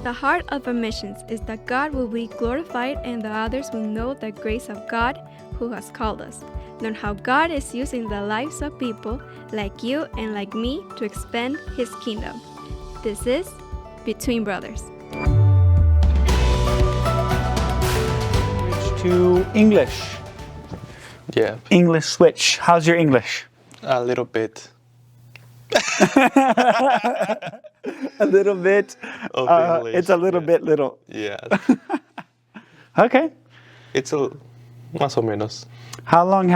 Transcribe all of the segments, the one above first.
The heart of our missions is that God will be glorified and the others will know the grace of God who has called us. Learn how God is using the lives of people like you and like me to expand His kingdom. This is Between Brothers. Switch to English. Yeah, English switch. How's your English? a little bit. A little bit. Of English, It's a little yeah. bit little. Yeah, Okay. it's más o menos. How long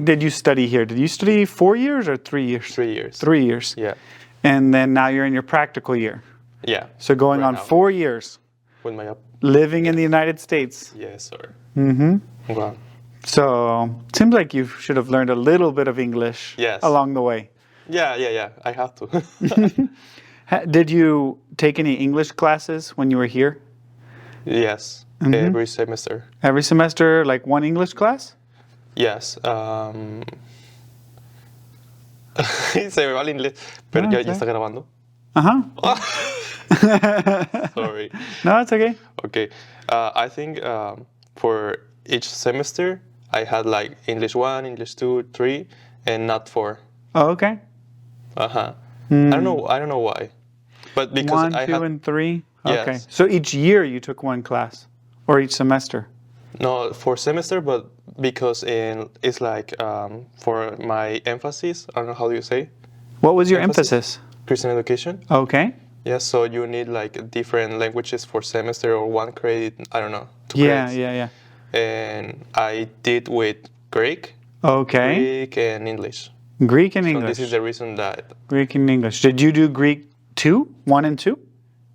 did you study here? Did you study 4 years or 3 years? 3 years. 3 years. Yeah, And then now you're in your practical year. yeah. So going Right on now. 4 years, With my living in the United States. yes, sir. Mm-hmm. Wow. So seems like you should have learned a little bit of English Yes. along the way. Yeah. I have to. Did you take any English classes when you were here? Yes, Mm-hmm. every semester. Every semester, like one English class? Yes. Se me va el inglés, pero ya okay. está grabando. Uh-huh. Sorry. No, it's okay. Okay. I think for each semester I had like English 1, English 2, 3, and not 4. Oh, okay. I don't know why, but because 1, I 2, had and 3? Yes. Okay. So each year you took one class? Or each semester? no for semester, but because it's like for my emphasis. I don't know how do you say What was your Emphasis? emphasis? Christian education. Okay. Yeah, so you need like different languages for semester or 1 credit. I don't know. 2 Yeah, credits. yeah. And I did with Greek, Okay. Greek and English. Greek and So English. this is the reason that Greek and English. Did you do Greek 2? 1 and 2?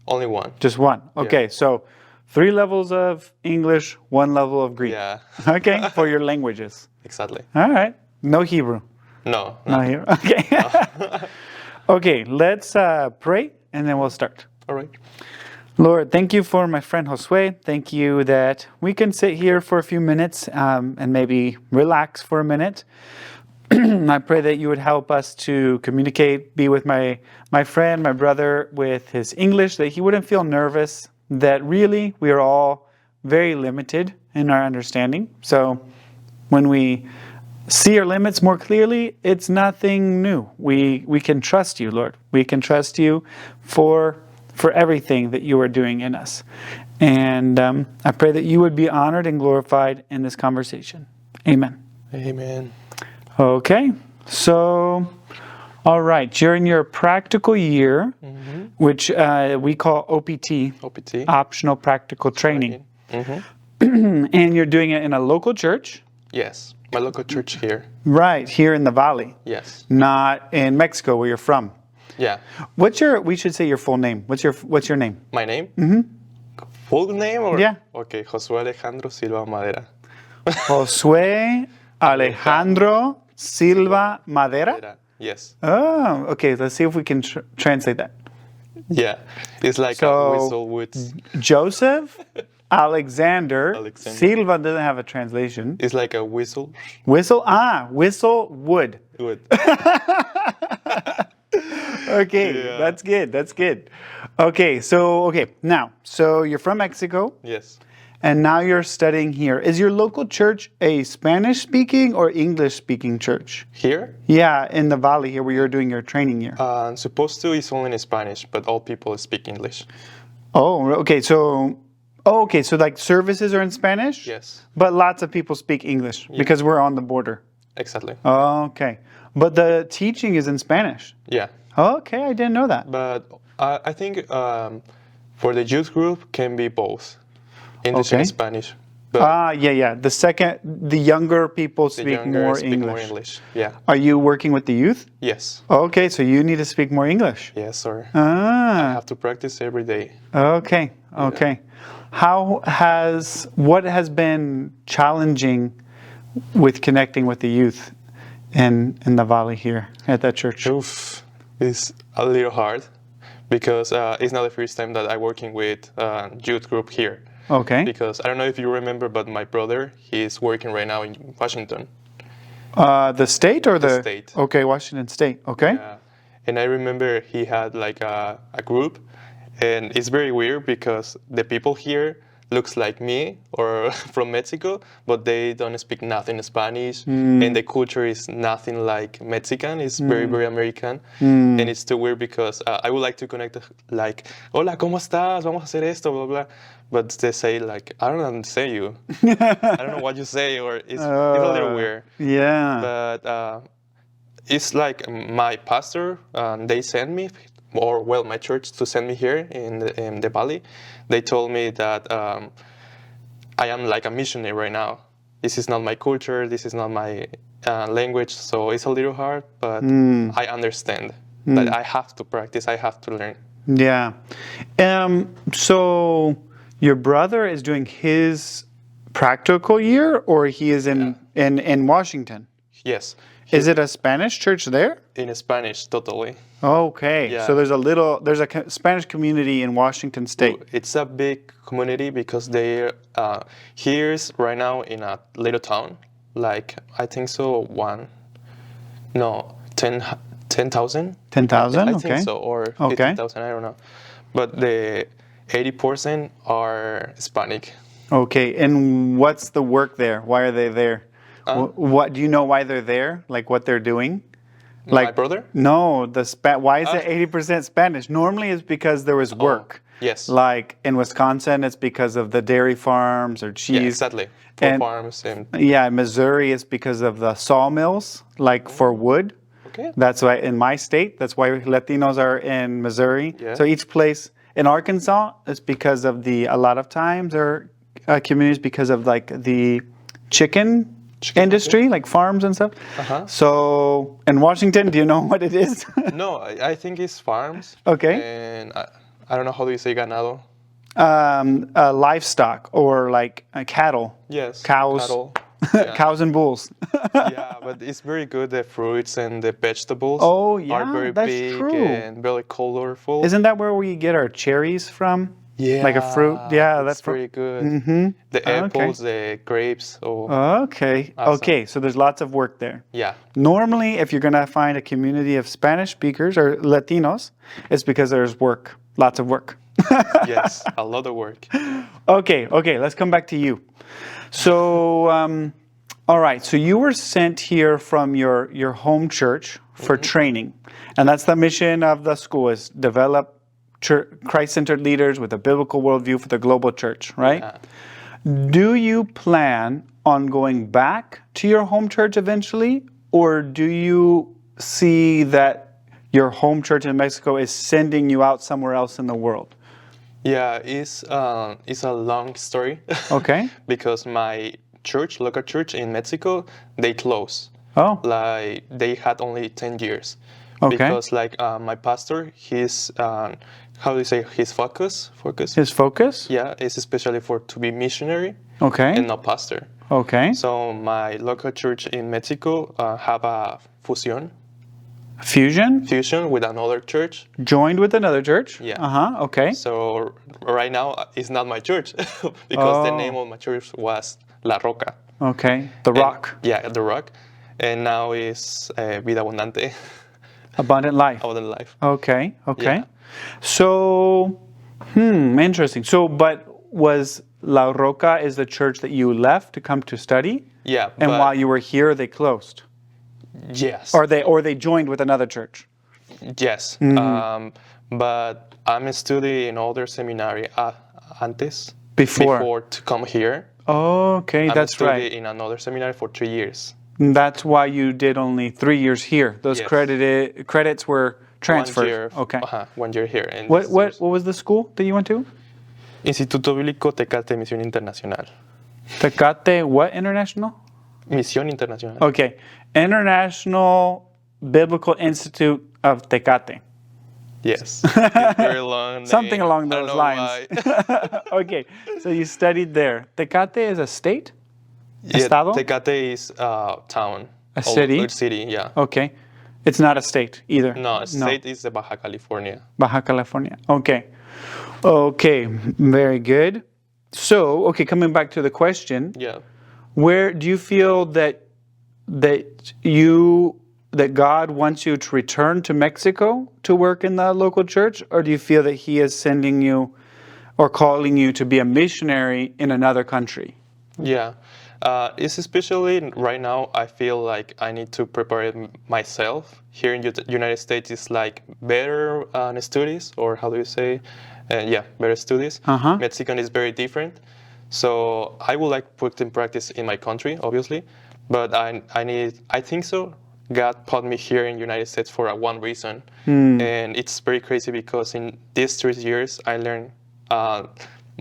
only one. Just one. Okay, so 3 levels of English, 1 level of Greek. Yeah, Okay, for your languages. exactly. All right. No Hebrew. No. No Hebrew. Okay. Okay, let's pray and then we'll start. All right. Lord, thank you for my friend Josue. Thank you that we can sit here for a few minutes and maybe relax for a minute. I pray that you would help us to communicate, be with my friend, my brother, with his English, that he wouldn't feel nervous, that really we are all very limited in our understanding. So when we see our limits more clearly, it's nothing new. We can trust you, Lord. We can trust you for everything that you are doing in us. And I pray that you would be honored and glorified in this conversation. Amen. Amen. Okay, so, all right, you're in your practical year, which we call OPT, OPT. Optional Practical Training. Mm-hmm. And you're doing it in a local church, Yes, my local church here. right, here in the Valley, Yes. not in Mexico where you're from. Yeah. We should say your full name. What's your name? My name? Full name or? Yeah. Okay, Josue Alejandro Silva Madera. Josue Alejandro Silva Madera? Yes. Oh, okay, let's see if we can translate that. Yeah. It's like So- a whistle with. Joseph Alexander Alexander. Silva doesn't have a translation. It's like a whistle. Whistle wood. With. Okay, Yeah. that's good. Okay, so you're from Mexico Yes. and now you're studying here. Is your local church a Spanish speaking or English speaking church? Here? Yeah, in the Valley here where you're doing your training year. Supposed to it's only in Spanish, but all people speak English. Okay, so like services are in Spanish? Yes. But lots of people speak English because we're on the border. Exactly. Okay. But the teaching is in Spanish. Yeah. Okay, I didn't know that. But I think for the youth group can be both English Okay. and Spanish. But Yeah. The younger people the speak younger more speak English. more English. Yeah. Are you working with the youth? Yes. Okay, so you need to speak more English. Yes, sir. I Ah, have to practice every day. okay. What has been challenging with connecting with the youth in the Valley here at that church? Oof, it's a little hard because it's not the first time that I'm working with youth group here. Okay. Because I don't know if you remember, but my brother, he's working right now in Washington. The state or The state. Okay, Washington State. Okay. And I remember he had like a group, And it's very weird because the people here looks like me or from Mexico, but they don't speak nothing Spanish, and the culture is nothing like Mexican. It's very, very American, and it's too weird because I would like to connect like, "Hola, ¿cómo estás? Vamos a hacer esto, blah blah," but they say like, "I don't understand you. I don't know what you say," or it's a little weird. Yeah. But it's like my pastor, they sent me, or well, my church to send me here in the valley. They told me that I am like a missionary right now. This is not my culture. This is not my language. So it's a little hard, but I understand that I have to practice. I have to learn. Yeah. So your brother is doing his practical year, or he is in Washington? Yes. Is it a Spanish church there? In Spanish, totally. Okay. Yeah. So there's a Spanish community in Washington State. It's a big community because they here's right now in a little town, like I think so 10,000. 10,000? I Okay. think so, or 15,000, I don't know. But the 80% are Hispanic. Okay. And what's the work there? Why are they there? What do you know why they're there? Like what they're doing? My brother? No, why is it 80% Spanish? Normally it's because there was work. Yes. Like in Wisconsin, it's because of the dairy farms or cheese. Yeah, exactly. For farms and yeah, in Missouri, it's because of the sawmills, like for wood. okay. That's why in my state, that's why Latinos are in Missouri. Yeah. So each place in Arkansas, it's because of a lot of times there are communities because of like the chicken industry, like farms and stuff. So in Washington, do you know what it is? No, I think it's farms. Okay. And I don't know how do you say ganado. Livestock or like cattle. Yes. Cows. Cattle. Yeah. Cows and bulls. Yeah, but it's very good. The fruits and the vegetables Oh, yeah, are very that's big true. and very colorful. Isn't that where we get our cherries from? Yeah, Like a fruit? Yeah, that's very good. Mm-hmm. The apples, the grapes. Okay. Awesome. Okay, so there's lots of work there. Yeah. Normally, if you're going to find a community of Spanish speakers or Latinos, it's because there's work, lots of work. Yes, a lot of work. Okay, let's come back to you. So, all right, so you were sent here from your home church for training, and that's the mission of the school, is develop Christ-centered leaders with a biblical worldview for the global church, right? Yeah. Do you plan on going back to your home church eventually, or do you see that your home church in Mexico is sending you out somewhere else in the world? Yeah, it's a long story. Okay. Because my church, local church in Mexico, they closed. Oh. Like they had only 10 years. Okay. Because like my pastor, his how do you say, his focus? His focus? Yeah, is especially to be missionary. Okay. And not pastor. Okay. So my local church in Mexico have a fusion with another church. Joined with another church? Yeah. Okay. So right now it's not my church because the name of my church was La Roca. Okay. The Rock. Yeah, The Rock. And now it's Vida Abundante. Abundant life. Abundant life. Okay. Yeah. So, interesting. So, but was La Roca is the church that you left to come to study? Yeah. And while you were here, they closed? Yes. Or they joined with another church? Yes. But I'm studying in other seminary antes. Before to come here. Okay, that's right. I studied in another seminary for 3 years. That's why you did only 3 years here. Those Yes. credits were transferred. 1 year. Okay. 1 year here. And What was the school that you went to? Instituto Bíblico Tecate Misión Internacional. Tecate what international? Misión Internacional. Okay. International Biblical Institute of Tecate. Yes. Very long. Something name. along I don't those know lines. why. Okay. So you studied there. Tecate is a state? Yeah, Estado? Tecate is a town. A city? A city, yeah. Okay. It's not a state either. No, state is the Baja California. Baja California. Okay. Okay. Very good. So, okay, coming back to the question, Yeah. where do you feel that you that God wants you to return to Mexico to work in the local church, or do you feel that He is sending you or calling you to be a missionary in another country? Yeah. It's especially right now, I feel like I need to prepare myself. Here in United States, it's like better studies, or how do you say? Yeah, better studies. Uh-huh. Mexican is very different. So I would like put in practice in my country, obviously. But I think so. God put me here in United States for one reason. And it's very crazy because in these 3 years, I learned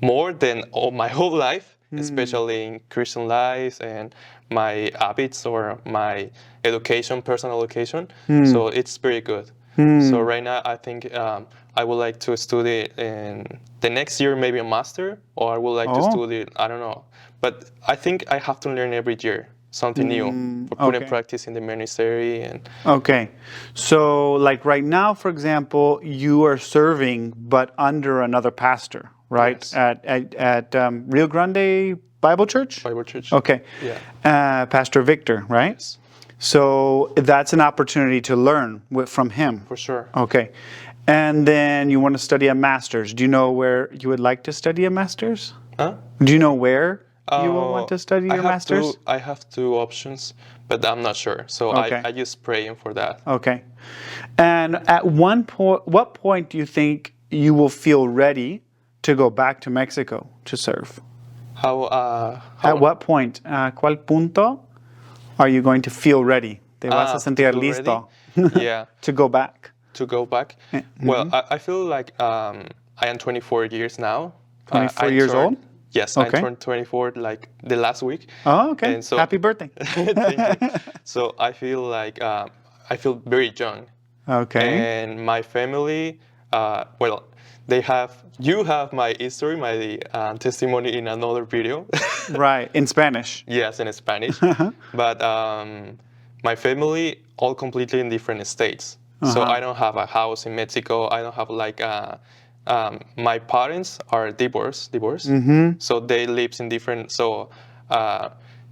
more than all my whole life, especially in Christian life and my habits or my education, personal education. So it's very good. So right now, I think I would like to study in the next year, maybe a master, or I would like to study, I don't know. But I think I have to learn every year something new for put in practice in the ministry. And Okay. So, like right now, for example, you are serving, but under another pastor, right? Yes. At Rio Grande Bible Church? Bible Church. Okay. Yeah. Pastor Victor, right? Yes. So that's an opportunity to learn from him. For sure. Okay. And then you want to study a master's. Do you know where you would like to study a master's? Huh? Do you know where you will want to study your master's? I have two options, but I'm not sure. So Okay. I just praying for that. Okay. And at what point do you think you will feel ready to go back to Mexico to serve? At what point? ¿Cuál punto are you going to feel ready? Te vas a sentir feel listo ready? Yeah. to go back? To go back. Well, I feel like I am 24 years now. 24 I years turned- old? Yes, Okay. I turned 24 like the last week. Oh, okay. And so- Happy birthday. Thank you. So I feel like I feel very young. Okay. And my family, well, you have my history, my testimony in another video. Right. In Spanish. Yes, in Spanish. But my family all completely in different states. So I don't have a house in Mexico. I don't have like my parents are divorced. So they live in different. So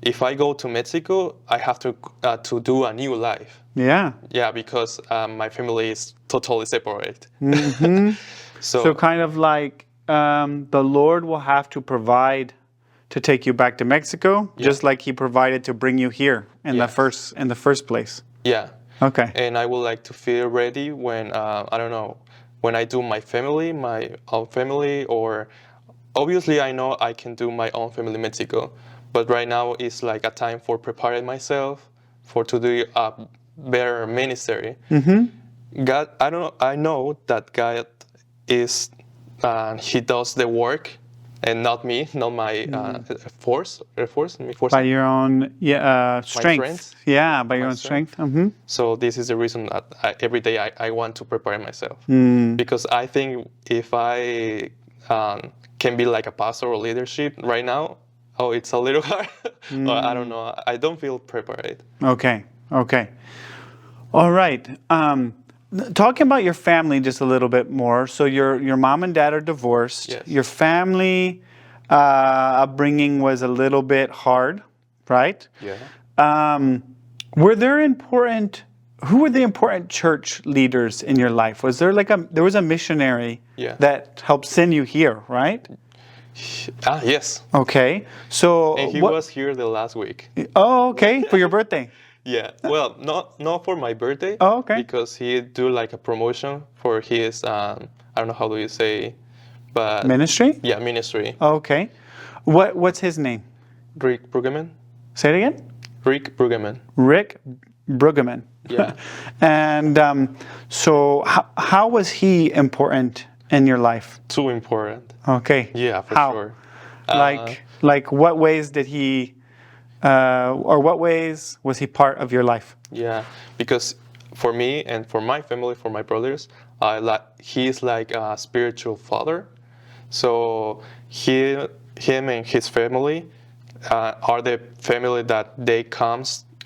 if I go to Mexico, I have to do a new life. Yeah. Yeah, because my family is totally separate. So kind of like the Lord will have to provide to take you back to Mexico, just like He provided to bring you here in the first place. Yeah. Okay. And I would like to feel ready when I don't know, when I do my own family, or obviously I know I can do my own family in Mexico, but right now it's like a time for preparing myself to do a better ministry. God, I know that God is He does the work, and not me, not my force. By your own strength. strength. By your own strength. So this is the reason that every day I want to prepare myself. Because I think if I can be like a pastor or leadership right now, it's a little hard. Or I don't know. I don't feel prepared. Okay. All right. Talking about your family just a little bit more. So your mom and dad are divorced. Yes. Your family upbringing was a little bit hard, right? Yeah. Who were the important church leaders in your life? Was there there was a missionary that helped send you here, right? Yes. Okay. So And he was here the last week. Oh, okay. For your birthday. Yeah. Well, not for my birthday. Oh, okay. Because he do like a promotion for his I don't know how do you say, but Ministry? Yeah, ministry. Okay. What's his name? Rick Brueggemann. Say it again. Rick Brueggemann. Rick Brueggemann. Yeah. And so how was he important in your life? Too important. Okay. Yeah, for how? sure. Like what ways did he, or what ways was he part of your life? Yeah, because for me and for my family, for my brothers, he is like a spiritual father. So him and his family are the family that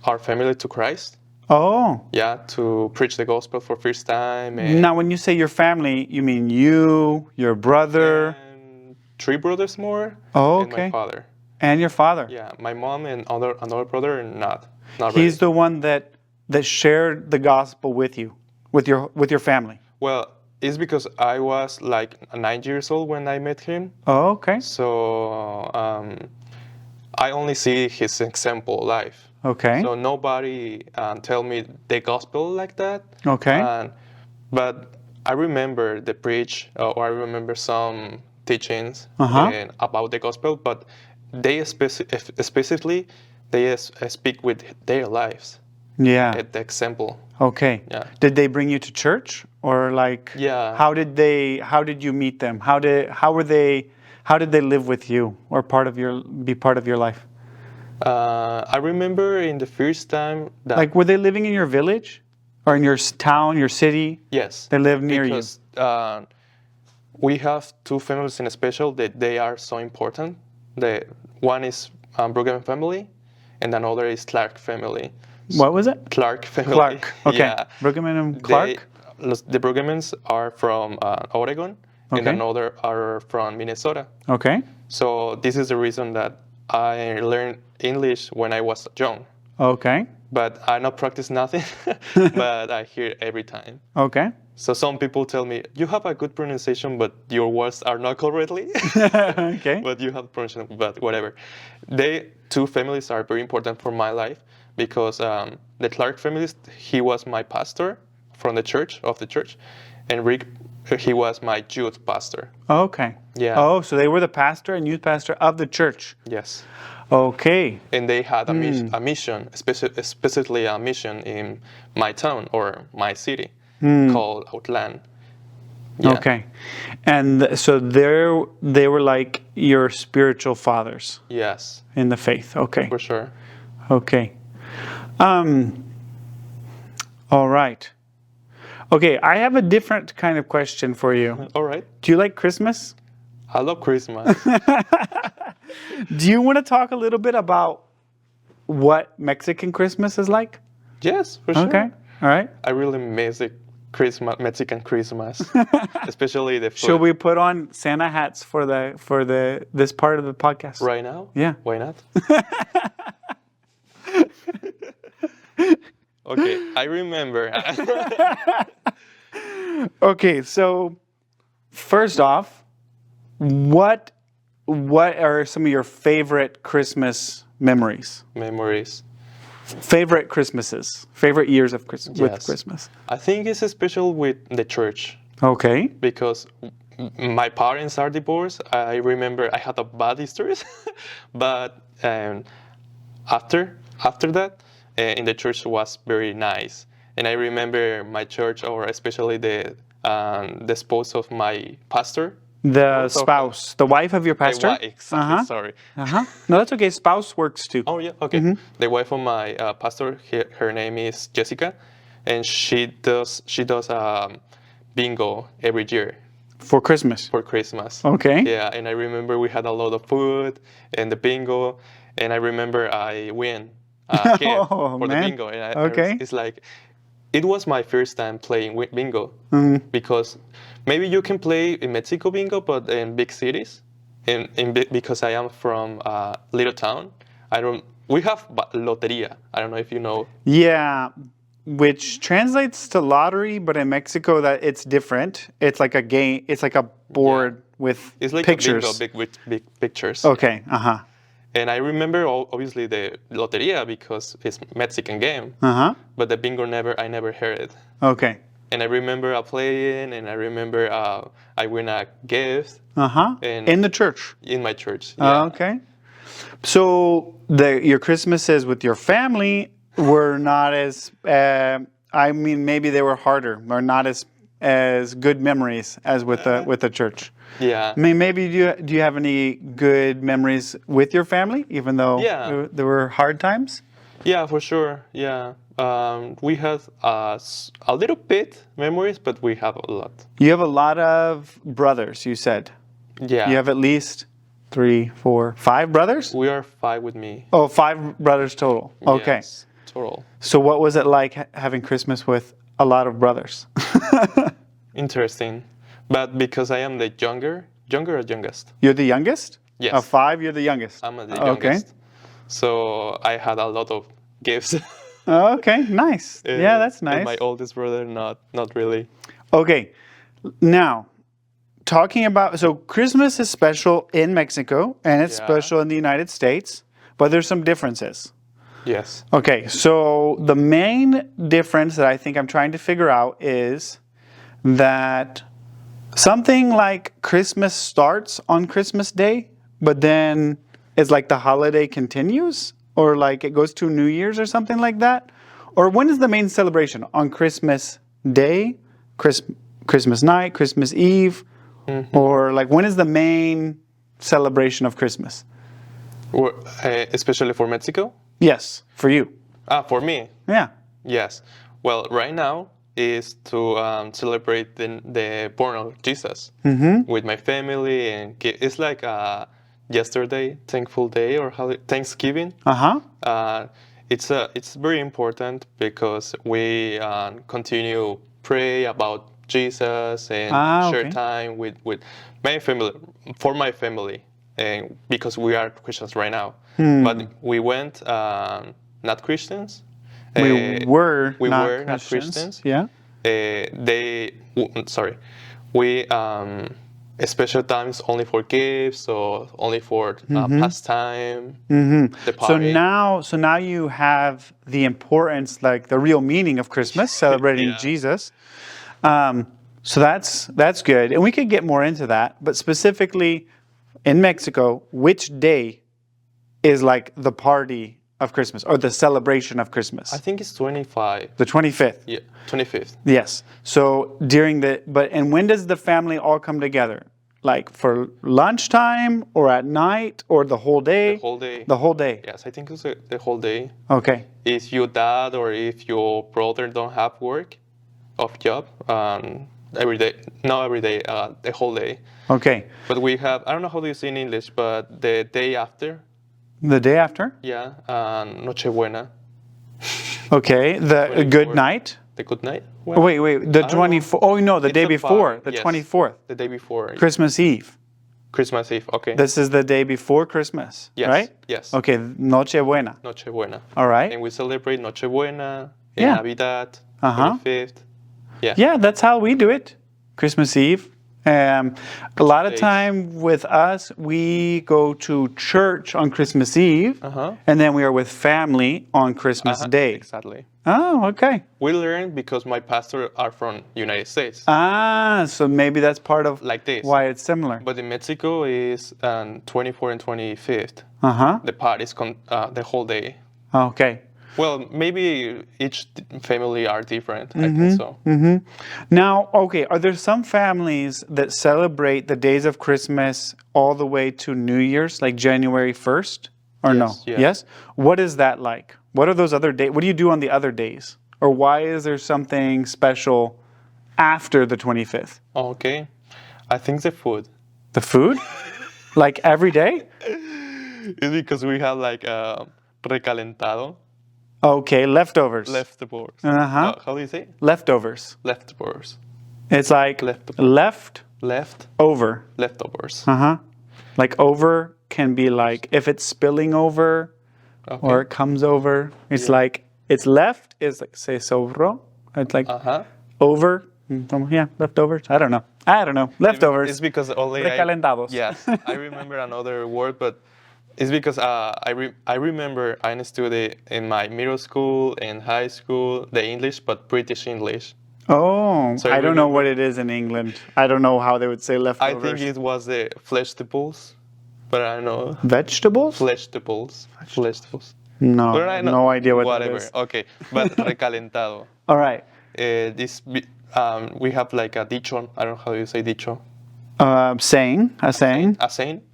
our family to Christ. Oh. Yeah, to preach the gospel for first time. And Now, when you say your family, you mean you, your brother, and 3 brothers more. Oh, And okay. my father. and your father. Yeah, my mom and another brother, not He's really. the one that that shared the gospel with you, with your family? Well, it's because I was like 9 years old when I met him. Oh, okay. So I only see his example life. Okay. So nobody tell me the gospel like that. Okay. But I remember the preach, or I remember some teachings about the gospel. But they specifically they speak with their lives. Yeah. At the example. Okay. Yeah. Did they bring you to church, or like? Yeah. How did you meet them? How did they live with you, or be part of your life? I remember in the first time that. Like, were they living in your village, or in your town, your city? Yes. They live near because, we have two families in special that they are so important. The one is Bruggeman family, and another is Clark family. What was it? Clark family. Clark. Okay. Yeah. Bruggeman and Clark? The Bruggemans are from Oregon, and Okay. another are from Minnesota. Okay. So this is the reason that I learned English when I was young. Okay. But I not practice nothing, but I hear every time. Okay. So some people tell me, you have a good pronunciation, but your words are not correctly. Okay. But you have pronunciation, but whatever. They two families are very important for my life because the Clark family, he was my pastor from the church, and Rick, he was my youth pastor. Okay. Yeah. Oh, so they were the pastor and youth pastor of the church. Yes. Okay. And they had a mission, specifically a mission in my town or my city called Outland. Yeah. Okay. And so they were like your spiritual fathers Yes, in the faith. Okay. for sure. Okay. All right. Okay, I have a different kind of question for you. All right. Do you like Christmas? I love Christmas. Do you want to talk a little bit about what Mexican Christmas is like? Yes, for sure. Okay. All right. I really miss the Mexican Christmas, especially the food. Should we put on Santa hats for this part of the podcast? Right now? Yeah. Why not? Okay, I remember. Okay, so first off, what are some of your favorite Christmas memories? Memories. Favorite Christmases, favorite years of with Yes. Christmas. I think it's special with the church Okay. because my parents are divorced. I remember I had a bad history, but after that, in the church was very nice. And I remember my church, or especially the spouse of my pastor. The spouse, the wife of your pastor? Exactly. Uh-huh. Sorry. Uh-huh. No, that's okay. Spouse works too. Oh yeah. Okay. The wife of my pastor, her name is Jessica, and she does bingo every year For Christmas. for Christmas. Okay. Yeah, and I remember we had a lot of food and the bingo, and I remember I win a gift Oh, for the man. bingo. And Okay. it's like, it was my first time playing bingo because maybe you can play in Mexico bingo, but in big cities, because I am from a little town, we have loteria. I don't know if you know. Yeah, which translates to lottery, but in Mexico that it's different. It's like a game. It's like a board with It's like pictures. a bingo with big pictures. Okay. Uh-huh. And I remember obviously the loteria because it's Mexican game, Uh-huh. but the bingo I never heard it. Okay. And I remember playing, and I remember I win a gift Uh-huh. And- In the church. in my church. Yeah. Okay. So your Christmases with your family were not as maybe they were harder or not as good memories as with the church. Yeah. I mean, maybe do you have any good memories with your family, even though Yeah. there were hard times? Yeah, for sure. Yeah. We had a little bit memories, but we have a lot. You have a lot of brothers, you said. Yeah. You have at least 3, 4, 5 brothers? We are 5 with me. Oh, 5 brothers total. Okay. Yes, total. So what was it like having Christmas with a lot of brothers? Interesting. But because I am the younger or youngest? You're the youngest? Yes. Of 5, you're the youngest. I'm the Okay. youngest. So I had a lot of gifts. Okay, nice. Yeah, that's And nice. my oldest brother, not really. Okay, now talking about, so Christmas is special in Mexico and it's Yeah. special in the United States, but there's some differences. Yes. Okay, so the main difference that I think I'm trying to figure out is that something like Christmas starts on Christmas Day, but then it's like the holiday continues, or like it goes to New Year's or something like that? Or when is the main celebration? On Christmas Day, Christmas night, Christmas Eve? Or like when is the main celebration of Christmas? Especially for Mexico? Yes, for you. For me, Yeah. yes. Well, right now is to celebrate the born of Jesus with my family, and it's like yesterday, thankful day, or Thanksgiving. Uh-huh. It's very important because we continue pray about Jesus and share Okay. time with my family, for my family, and because we are Christians right now. But we went not Christians. We were we not were not Christians. Christians. Yeah. Sorry, we special times only for gifts or only for pastime. The So party. now you have the importance, like the real meaning of Christmas, celebrating Yeah. Jesus. So that's good, and we could get more into that. But specifically in Mexico, which day is like the party of Christmas or the celebration of Christmas? I think it's 25. The 25th. Yeah, 25th. Yes. So and when does the family all come together? Like for lunchtime or at night or the whole day? The whole day. The whole day. Yes, I think it's the whole day. Okay. If your dad or if your brother don't have work, of job, every day, not every day, the whole day. Okay. But we have, I don't know how do you say in English, but the day after, The day after? yeah, Nochebuena, Okay. The 24th. good night? The good night. Oh, wait. The I don't know. 24th. Oh, no, the It's day a before. party, The yes. 24th. The day before. Christmas Eve. Christmas Eve, okay. This is the day before Christmas, Yes, right? yes. Okay. Noche Buena. Nochebuena. All right. And we celebrate Nochebuena, Yeah. Navidad, Uh-huh. 25th. Yeah. Yeah, that's how we do it. Christmas Eve. A lot of days. time with us, we go to church on Christmas Eve, and then we are with family on Christmas Day. Exactly. Oh, okay. We learn because my pastor are from United States. So maybe that's part of Like this. why it's similar. But in Mexico is 24th and 25th. Uh-huh. The parties the whole day. Okay. Well, maybe each family are different. I think so. Now, okay, are there some families that celebrate the days of Christmas all the way to New Year's, like January 1st? Or no? Yes, yeah. Yes? What is that like? What are those other days? What do you do on the other days? Or why is there something special after the 25th? Okay. I think the food. The food? Like every day? It's because we have like recalentado, Okay, leftovers. leftovers. Uh-huh. How do you say? Leftovers. Leftovers. It's like Leftovers. left over. Leftovers. Uh-huh. Like over can be like if it's spilling over Okay. or it comes over. It's like it's left is like se sobró. It's like over. Yeah, leftovers. I don't know. Leftovers. It's because only Recalentados. Yes, I remember another word, but it's because I remember I studied in my middle school and high school the English, but British English. Oh, So I don't know remember- what it is in England. I don't know how they would say I leftovers. think it was the vegetables, but I don't know. Vegetables? Vegetables. No, But I know. no idea what Whatever. that is. Okay, but recalentado. All right. We have like a dicho. I don't know how you say dicho. A saying. A saying.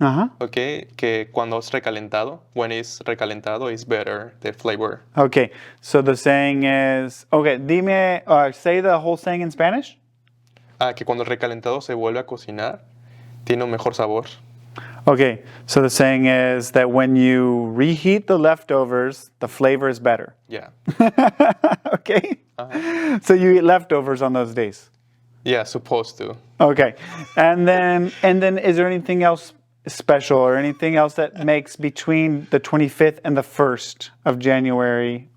Uh-huh. Okay, que cuando es recalentado, when it's recalentado, is better the flavor. Okay, so the saying is, okay, say the whole saying in Spanish. Que cuando el recalentado se vuelve a cocinar, tiene un mejor sabor. Okay, so the saying is that when you reheat the leftovers, the flavor is better. Yeah. Okay, so you eat leftovers on those days. Yeah, supposed to. Okay, and then is there anything else special or anything else that makes between the 25th and the 1st of January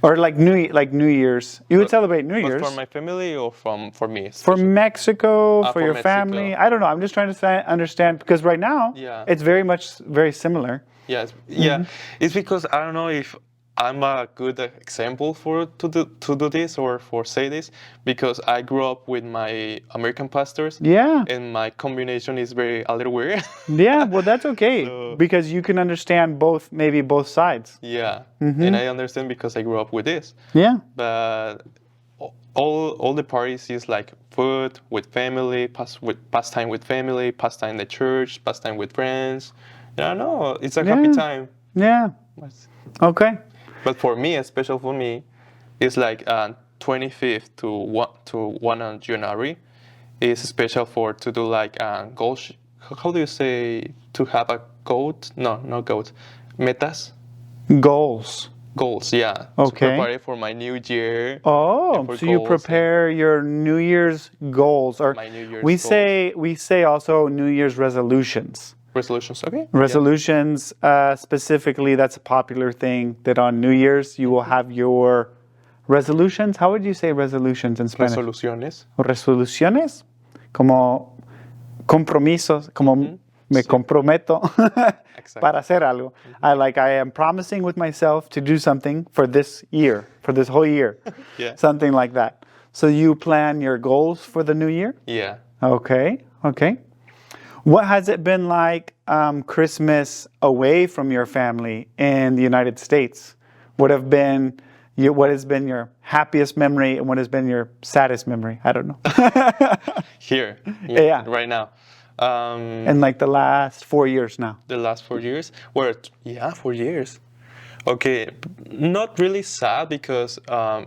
Or like New Year's. You would celebrate New But Year's. for my family or for me? For especially? Mexico, for For your Mexico. family. I don't know. I'm just trying to understand because right now Yeah. it's very similar. Yes, yeah. It's because I don't know if I'm a good example for to do this or for say this because I grew up with my American pastors. Yeah. And my combination is a little weird. Yeah, well, that's okay So- because you can understand maybe both sides. Yeah, and I understand because I grew up with this. Yeah. But all the parties is like food with family, pass time with family, pass time in the church, pass time with friends. I don't know. It's a happy Yeah. time. Yeah. Okay. But for me, especially for me, it's like 25th to 1 on January is special for to do like goals. How do you say to have a goat? No, not goat. Metas. Goals. Goals, yeah. Okay. To prepare for my new year. Oh, and for so you goals prepare your New Year's goals, or My New Year's we goals. we say also New Year's resolutions. Resolutions, okay? Resolutions, specifically, that's a popular thing that on New Year's you will have your resolutions. How would you say resolutions in Yeah. Spanish? Resoluciones. Resoluciones, como compromisos, como me Sí. comprometo Exactly. para hacer algo. I am promising with myself to do something for this year, for this whole year. Yeah. Something like that. So you plan your goals for the new year? Yeah. Okay, okay. What has it been like Christmas away from your family in the United States? What has been your happiest memory and what has been your saddest memory? I don't know. Here. Yeah. Right now. In like the last 4 years now. The last 4 years? 4 years. Okay, not really sad because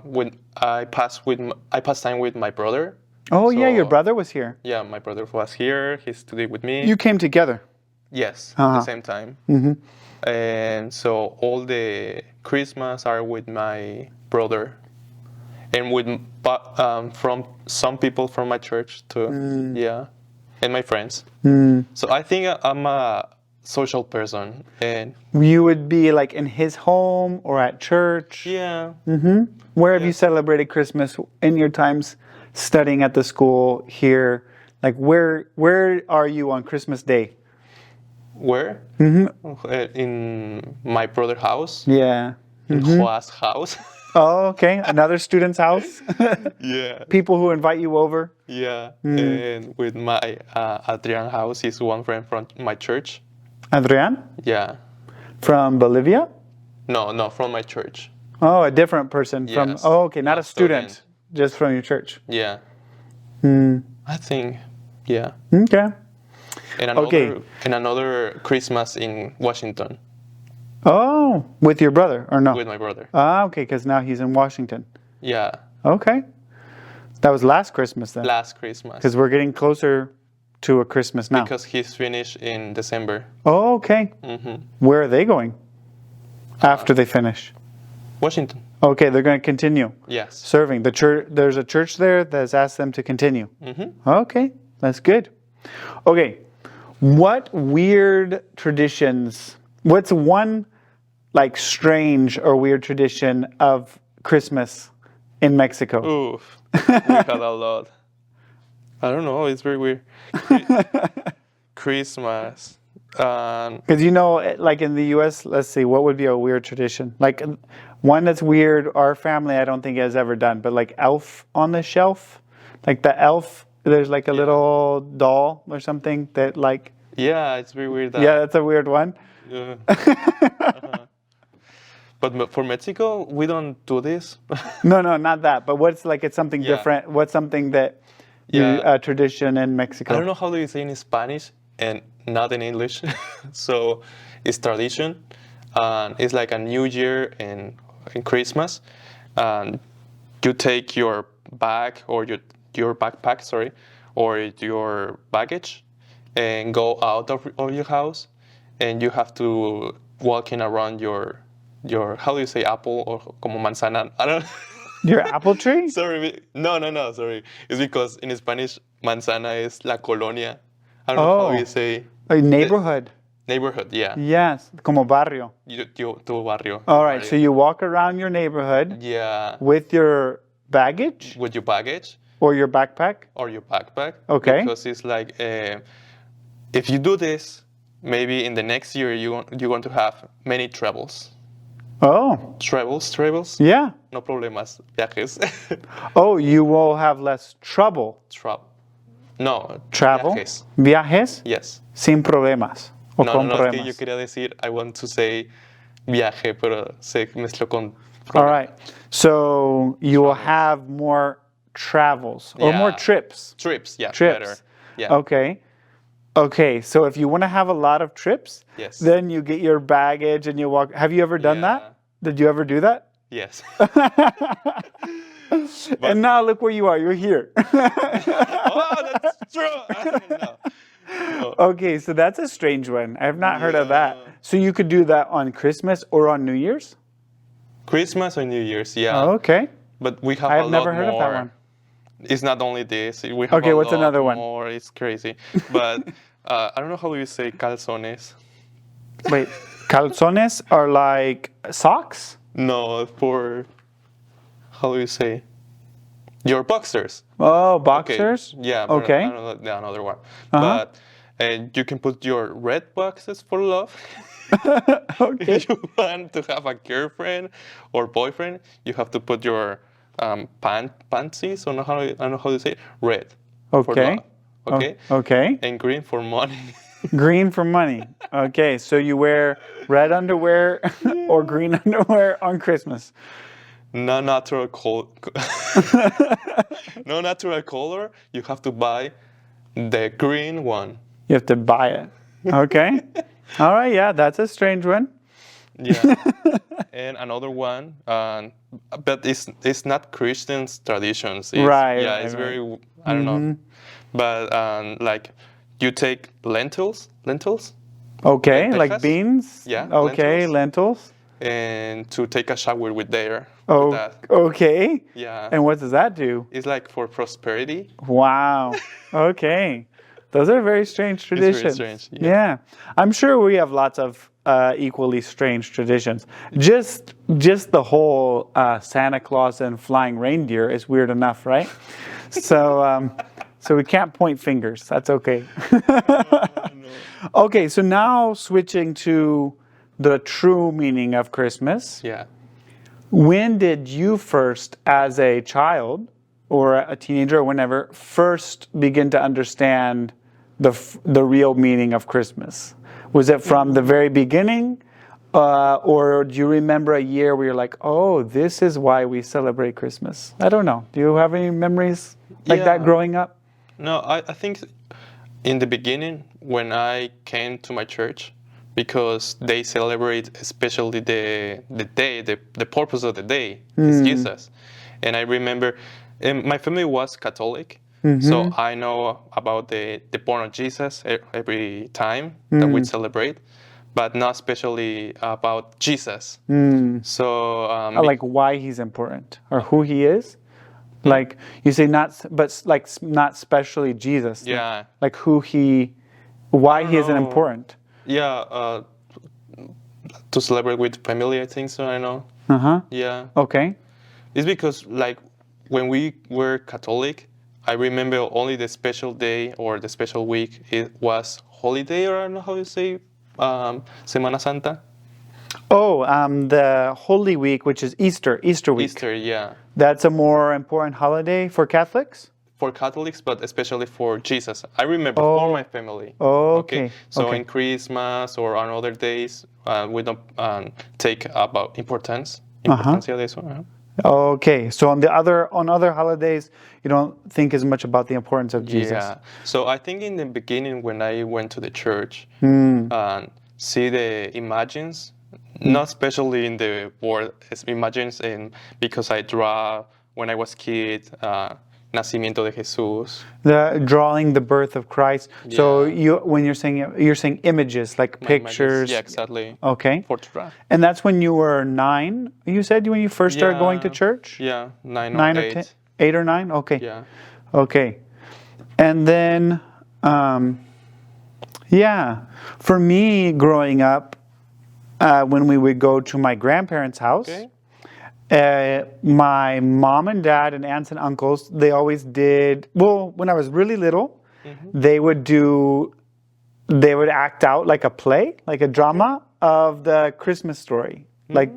when I passed time with my brother. Oh yeah, your So- brother was here. Yeah, my brother was here. He studied with me. You came together. Yes, Uh-huh. at the same time. Mm-hmm. And so all the Christmas are with my brother, and from some people from my church too. Yeah, and my friends. So I think I'm a social person, and You would be like in his home or at church. yeah, Where have you celebrated Christmas in your times studying at the school here? Like where are you on Christmas Day? where? In my brother's house, Yeah. in Joa's house. Oh, okay. Another student's house. Yeah. People who invite you over. Yeah, and with my Adrian house, he's one friend from my church. Adrian Yeah, from Bolivia. no, from my church. Oh, a different person from. Yes. Oh, okay, not Not a student, student. just from your church. Yeah, I think, yeah. Okay. And Okay. another Christmas in Washington Oh, with your brother or no? with my brother. Ah, okay, because now he's in Washington. Yeah, Okay, that was last Christmas then, last Christmas because we're getting closer to a Christmas now. because he's finished in December. Oh, okay. Where are they going after they finish? Washington. Okay, they're going to continue Yes. serving. The church. There's a church there that has asked them to continue. Okay, that's good. Okay, what weird traditions? What's one like strange or weird tradition of Christmas in Mexico? Oof, we had a lot. I don't know. It's very weird. Christmas. Because like in the U.S., let's see, what would be a weird tradition? Like one that's weird, our family I don't think has ever done, but like Elf on the Shelf, like the elf. There's like a little doll or something that like. Yeah, it's very weird. Yeah, that's a weird one. Yeah. But for Mexico, we don't do this. No, not that. But what's like it's something Yeah. different. What's something that Yeah. a tradition in Mexico? I don't know how do you say in Spanish and not in English. So it's tradition. It's like a New Year and Christmas. And you take your bag or your backpack, sorry, or your baggage, and go out of your house, and you have to walking around your how do you say apple or como manzana? I don't. Your apple tree? Sorry, no, sorry. It's because in Spanish, manzana is la colonia. I don't know how you say. A neighborhood. Neighborhood, yeah. Yes, como barrio. Tu barrio. All right, so you walk around your neighborhood Yeah. with your baggage With your baggage or your backpack. or your backpack. Okay. Because it's like, if you do this, maybe in the next year you're going to have many travels. Oh, Travels? yeah. No problemas. Viajes. Oh, you will have less trouble. No. Travel. Viajes. Viajes Yes. sin problemas. O No, con es que problemas. yo quería decir, I want to say viaje, pero se mezcló con All right. So you will have more travels or more Yeah. trips. Trips, yeah, Trips. better. Yeah. Okay. Okay. So if you want to have a lot of trips, Yes. then you get your baggage and you walk. Have you ever done Yeah. that? Did you ever do that? Yes. And now look where you are. You're here. Oh, that's true. No. Okay, so that's a strange one. I have not heard of that. So you could do that on Christmas or on New Year's? Christmas or New Year's, yeah. Oh, okay. But we have I a have lot never heard more. of that one. It's not only this. We have Okay, a what's lot another one? more. It's crazy. But I don't know how you say calzones. Wait, calzones are like socks? No, for how do you say? Your boxers. Oh, Okay, boxers? Yeah. But Okay. I don't know the another one. Uh-huh. But you can put your red boxes for love. Okay. If you want to have a girlfriend or boyfriend, you have to put your panties, or I don't know how to say it, red. For Okay. love. Okay. Okay. And green for money. Green for money. Okay, so you wear red underwear or green underwear on Christmas. No natural no natural color. You have to buy the green one. You have to buy it. Okay. All right, yeah, that's a strange one. Yeah. And another one, but it's not Christian's traditions. It's, Right, Yeah, right, it's right. very, I don't know. But like, you take lentils, Okay, Like like Texas? beans? Yeah, Okay, lentils. and to take a shower with there. Oh, With that. okay. Yeah. And what does that do? It's like for prosperity. Wow. Okay. Those are very strange very traditions. strange, Yeah. yeah. I'm sure we have lots of equally strange traditions. Just the whole Santa Claus and flying reindeer is weird enough, right? So we can't point fingers. That's okay. Okay, so now switching to the true meaning of Christmas. Yeah. When did you first, as a child or a teenager or whenever, first begin to understand the real meaning of Christmas? Was it from the very beginning? Or do you remember a year where you're like, oh, this is why we celebrate Christmas? I don't know. Do you have any memories like that Yeah. growing up? No, I think in the beginning when I came to my church, because they celebrate especially the day, the purpose of the day is Jesus. And I remember my family was Catholic, so I know about the born of Jesus every time that we celebrate, but not especially about Jesus. So Like why he's important or who he is? Like you say not especially Jesus. Yeah. Like why he isn't know. important. yeah, to celebrate with family, I think so. I know. Yeah. Okay. It's because, like, when we were Catholic, I remember only the special day or the special week. It was holiday, or I don't know how you say, Semana Santa. Oh, the Holy Week, which is Easter week. Easter, yeah. That's a more important holiday for Catholics? For Catholics, but especially for Jesus. I remember for my family. Oh, okay. So Okay. in Christmas or on other days, we don't take about importancia de eso. Okay. So on other holidays, you don't think as much about the importance of Jesus. Yeah. So I think in the beginning when I went to the church and see the images, not especially in the word images, because I draw when I was kid, Nacimiento de Jesús. Drawing the birth of Christ. So Yeah. when you're saying images like pictures. Yeah, exactly. Okay. For to draw. And that's when you were 9. You said when you first started going to church. Yeah, 9 9 or or 8. 10, 8 or 9. Okay. Yeah. Okay. And then Yeah. For me, growing up, when we would go to my grandparents' house, Okay. My mom and dad and aunts and uncles, they always did, well, when I was really little, they would act out like a play, like a drama of the Christmas story, like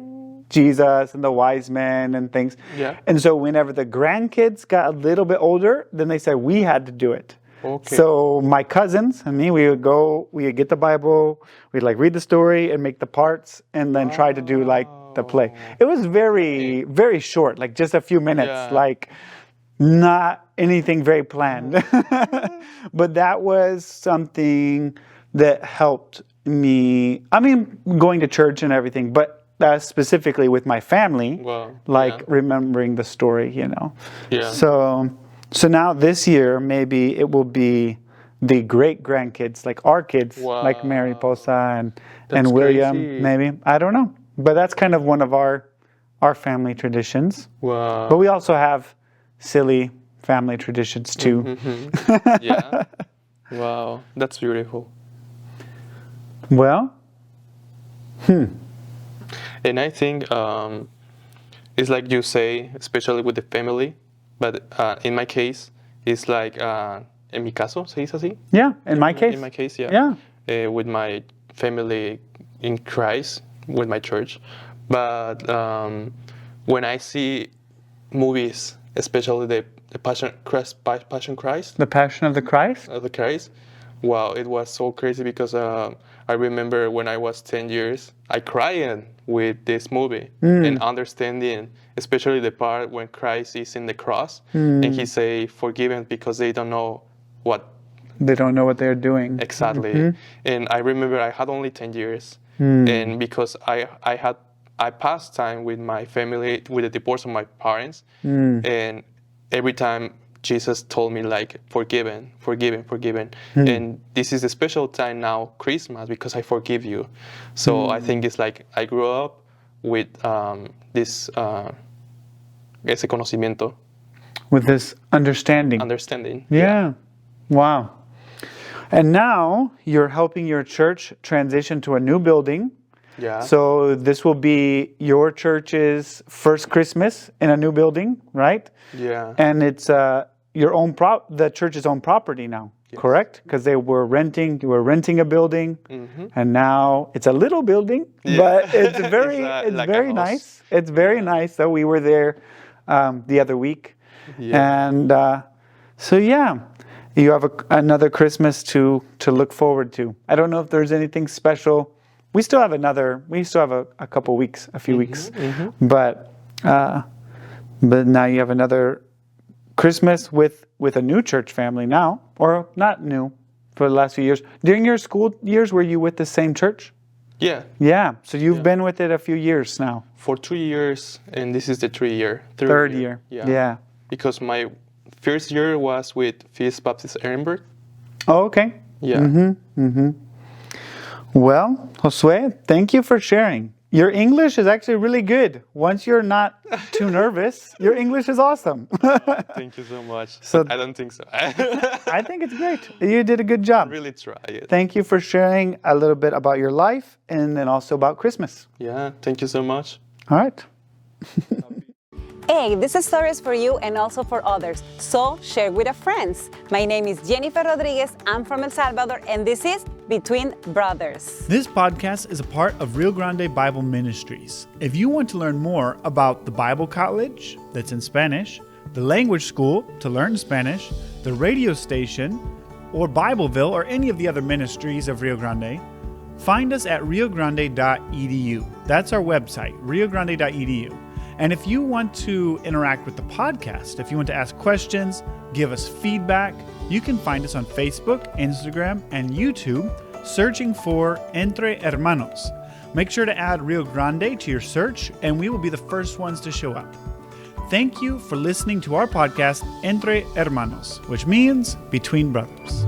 Jesus and the wise men and things. Yeah. And so whenever the grandkids got a little bit older, then they said we had to do it. Okay. So my cousins and me, we would get the Bible, we'd like read the story and make the parts and then try to do like the play. It was very, very short, like just a few minutes, Yeah. like not anything very planned. But that was something that helped me. I mean, going to church and everything, but specifically with my family, Wow. like Yeah. remembering the story, Yeah. So now this year, maybe it will be the great grandkids, like our kids, like Mary Wow. Posa and That's William, crazy. maybe. I don't know. But that's kind of one of our family traditions. Wow. But we also have silly family traditions too. Yeah. Wow. That's beautiful. Well, And I think it's like you say, especially with the family. But in my case, it's like, en mi caso, ¿se dice así? yeah, in my case. In my case, yeah. Yeah. With my family in Christ, with my church. But when I see movies, especially the Passion Christ, The Passion of the Christ? of the Christ, wow, it was so crazy because I remember when I was 10 years, I cried with this movie and understanding, especially the part when Christ is in the cross and he say, forgiven because they don't know what They don't know what they're doing. exactly. And I remember I had only 10 years. And because I passed time with my family, with the divorce of my parents, and every time Jesus told me like, forgiven. And this is a special time now, Christmas, because I forgive you. So I think it's like I grew up with this ese conocimiento, With this understanding. understanding. Yeah. Wow. And now you're helping your church transition to a new building. Yeah. So this will be your church's first Christmas in a new building, right? Yeah. And it's the church's own property now, correct? Because you were renting a building, and now it's a little building, but it's very It's like very a house. nice. It's very nice. So we were there the other week, and so yeah, you have another Christmas to look forward to. I don't know if there's anything special. We still have a couple weeks, a few weeks, but now you have another Christmas with a new church family now, or not new, for the last few years. During your school years, were you with the same church? Yeah. Yeah, so you've been with it a few years now. For 2 years, and this is the Third year. Yeah. Because my first year was with Feast Baptist Ehrenberg. Oh, okay. Yeah. Well, Josue, thank you for sharing. Your English is actually really good. Once you're not too nervous, your English is awesome. Thank you so much. So- But I don't think so. I think it's great. You did a good job. really try it. Thank you for sharing a little bit about your life and then also about Christmas. Yeah, thank you so much. All right. Hey, this is stories for you and also for others, so share with your friends. My name is Jennifer Rodriguez, I'm from El Salvador, and this is Between Brothers. This podcast is a part of Rio Grande Bible Ministries. If you want to learn more about the Bible College, that's in Spanish, the language school to learn Spanish, the radio station, or Bibleville, or any of the other ministries of Rio Grande, find us at riogrande.edu. That's our website, riogrande.edu. And if you want to interact with the podcast, if you want to ask questions, give us feedback, you can find us on Facebook, Instagram, and YouTube, searching for Entre Hermanos. Make sure to add Rio Grande to your search, and we will be the first ones to show up. Thank you for listening to our podcast, Entre Hermanos, which means Between Brothers.